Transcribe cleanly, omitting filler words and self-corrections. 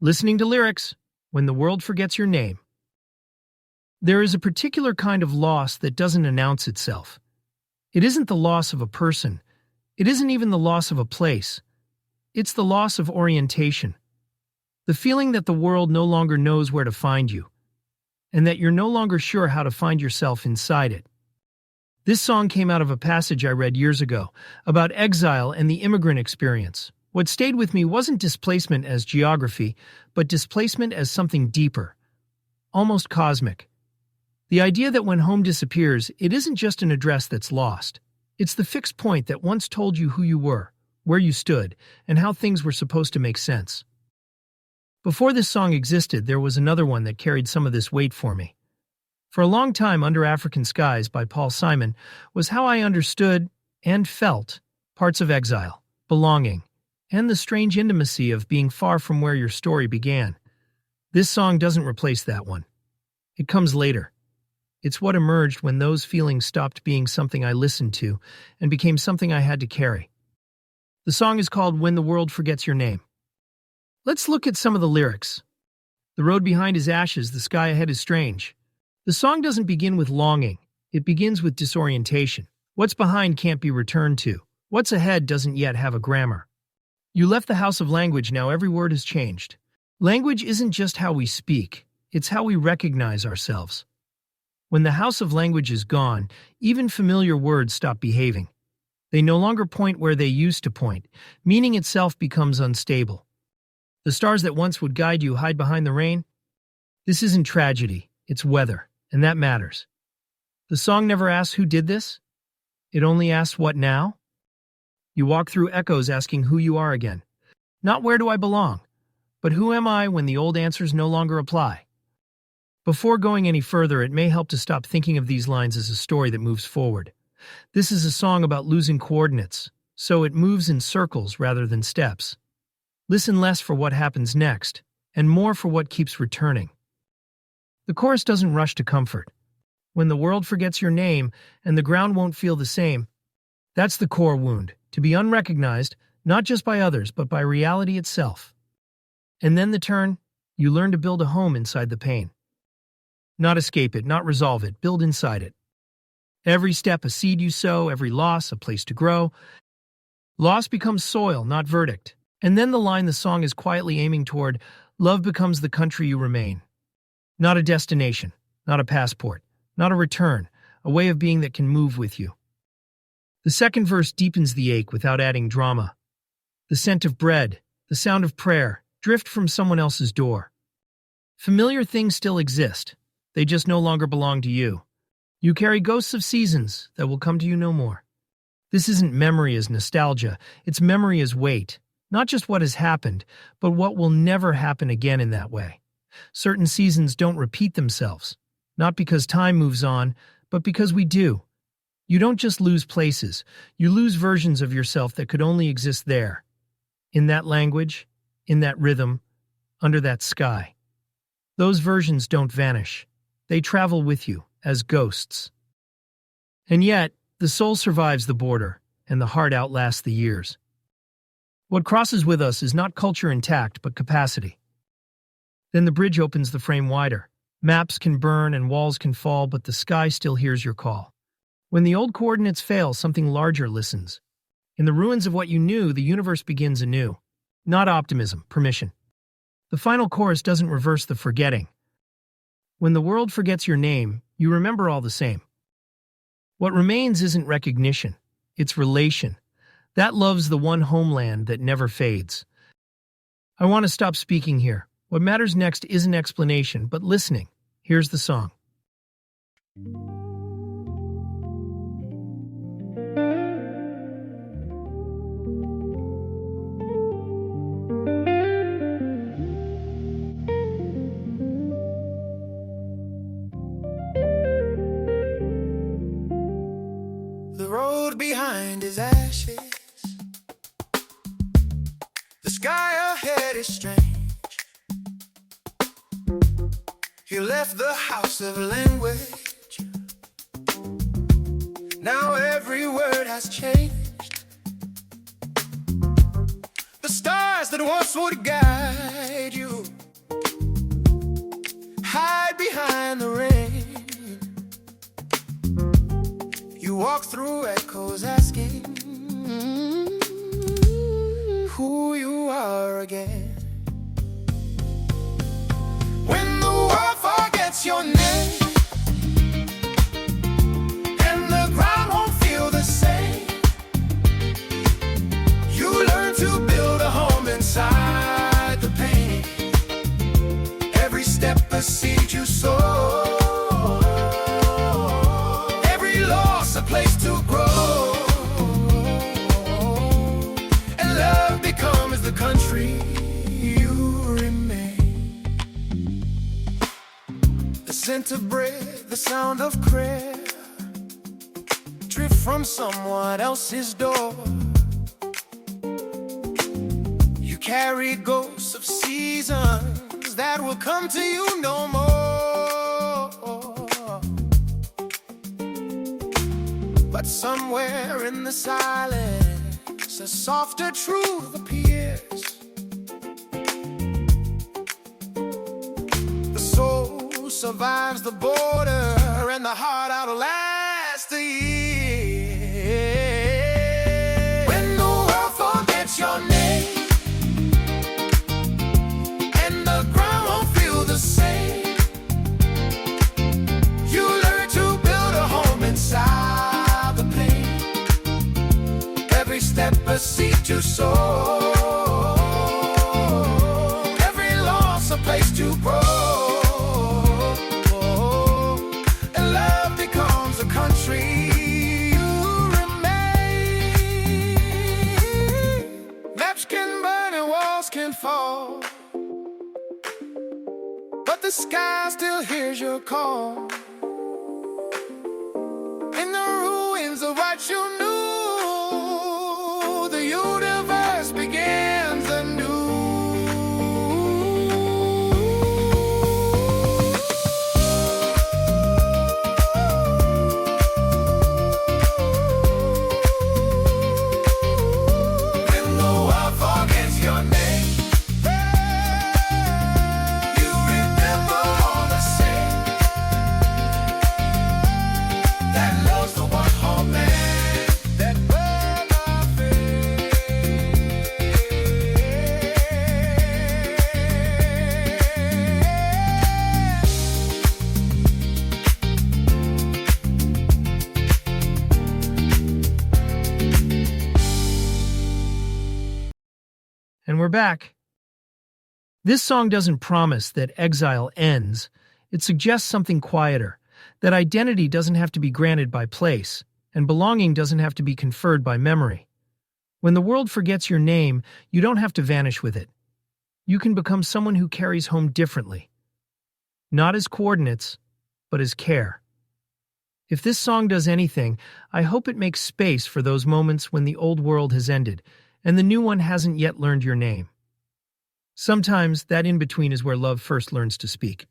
Listening to lyrics, When the World Forgets Your Name. There is a particular kind of loss that doesn't announce itself. It isn't the loss of a person. It isn't even the loss of a place. It's the loss of orientation. The feeling that the world no longer knows where to find you, and that you're no longer sure how to find yourself inside it. This song came out of a passage I read years ago about exile and the immigrant experience. What stayed with me wasn't displacement as geography, but displacement as something deeper, almost cosmic. The idea that when home disappears, it isn't just an address that's lost. It's the fixed point that once told you who you were, where you stood, and how things were supposed to make sense. Before this song existed, there was another one that carried some of this weight for me. For a long time, Under African Skies by Paul Simon was how I understood and felt parts of exile, belonging, and the strange intimacy of being far from where your story began. This song doesn't replace that one. It comes later. It's what emerged when those feelings stopped being something I listened to and became something I had to carry. The song is called When the World Forgets Your Name. Let's look at some of the lyrics. The road behind is ashes, the sky ahead is strange. The song doesn't begin with longing. It begins with disorientation. What's behind can't be returned to. What's ahead doesn't yet have a grammar. You left the house of language, now every word has changed. Language isn't just how we speak, it's how we recognize ourselves. When the house of language is gone, even familiar words stop behaving. They no longer point where they used to point. Meaning itself becomes unstable. The stars that once would guide you hide behind the rain. This isn't tragedy, it's weather, and that matters. The song never asks who did this. It only asks what now? You walk through echoes asking who you are again. Not where do I belong, but who am I when the old answers no longer apply? Before going any further, it may help to stop thinking of these lines as a story that moves forward. This is a song about losing coordinates, so it moves in circles rather than steps. Listen less for what happens next, and more for what keeps returning. The chorus doesn't rush to comfort. When the world forgets your name, and the ground won't feel the same, that's the core wound, to be unrecognized, not just by others, but by reality itself. And then the turn, you learn to build a home inside the pain. Not escape it, not resolve it, build inside it. Every step a seed you sow, every loss a place to grow. Loss becomes soil, not verdict. And then the line the song is quietly aiming toward, love becomes the country you remain. Not a destination, not a passport, not a return, a way of being that can move with you. The second verse deepens the ache without adding drama. The scent of bread, the sound of prayer, drift from someone else's door. Familiar things still exist. They just no longer belong to you. You carry ghosts of seasons that will come to you no more. This isn't memory as nostalgia, it's memory as weight. Not just what has happened, but what will never happen again in that way. Certain seasons don't repeat themselves. Not because time moves on, but because we do. You don't just lose places, you lose versions of yourself that could only exist there. In that language, in that rhythm, under that sky. Those versions don't vanish. They travel with you, as ghosts. And yet, the soul survives the border, and the heart outlasts the years. What crosses with us is not culture intact, but capacity. Then the bridge opens the frame wider. Maps can burn and walls can fall, but the sky still hears your call. When the old coordinates fail, something larger listens. In the ruins of what you knew, the universe begins anew. Not optimism, permission. The final chorus doesn't reverse the forgetting. When the world forgets your name, you remember all the same. What remains isn't recognition, it's relation. That loves the one homeland that never fades. I want to stop speaking here. What matters next isn't explanation, but listening. Here's the song. The road behind is ashes. The sky ahead is strange. You left the house of language. Now every word has changed. The stars that once would guide you forgets your name, and the ground won't feel the same. You learn to build a home inside the pain. Every step a seed you sow, every loss a place to grow, and love becomes the country you remain. The scent of bread, the sound of prayer, drift from someone else's door. You carry ghosts of seasons that will come to you no more. But somewhere in the silence, a softer truth appears. The soul survives the border, and the heart outlasts the year. When the world forgets your name, and the ground won't feel the same, you learn to build a home inside the pain. Every step a seed to sow, every loss a place to grow, and love becomes a country you remain. Maps can burn and walls can fall, but the sky still hears your call. In the ruins of what you knew, the universe begins anew. When the world forgets your name, you remember all the same. That love's the one homeland that will not fade. And we're back. This song doesn't promise that exile ends. It suggests something quieter, that identity doesn't have to be granted by place, and belonging doesn't have to be conferred by memory. When the world forgets your name, you don't have to vanish with it. You can become someone who carries home differently. Not as coordinates, but as care. If this song does anything, I hope it makes space for those moments when the old world has ended, and the new one hasn't yet learned your name. Sometimes that in-between is where love first learns to speak.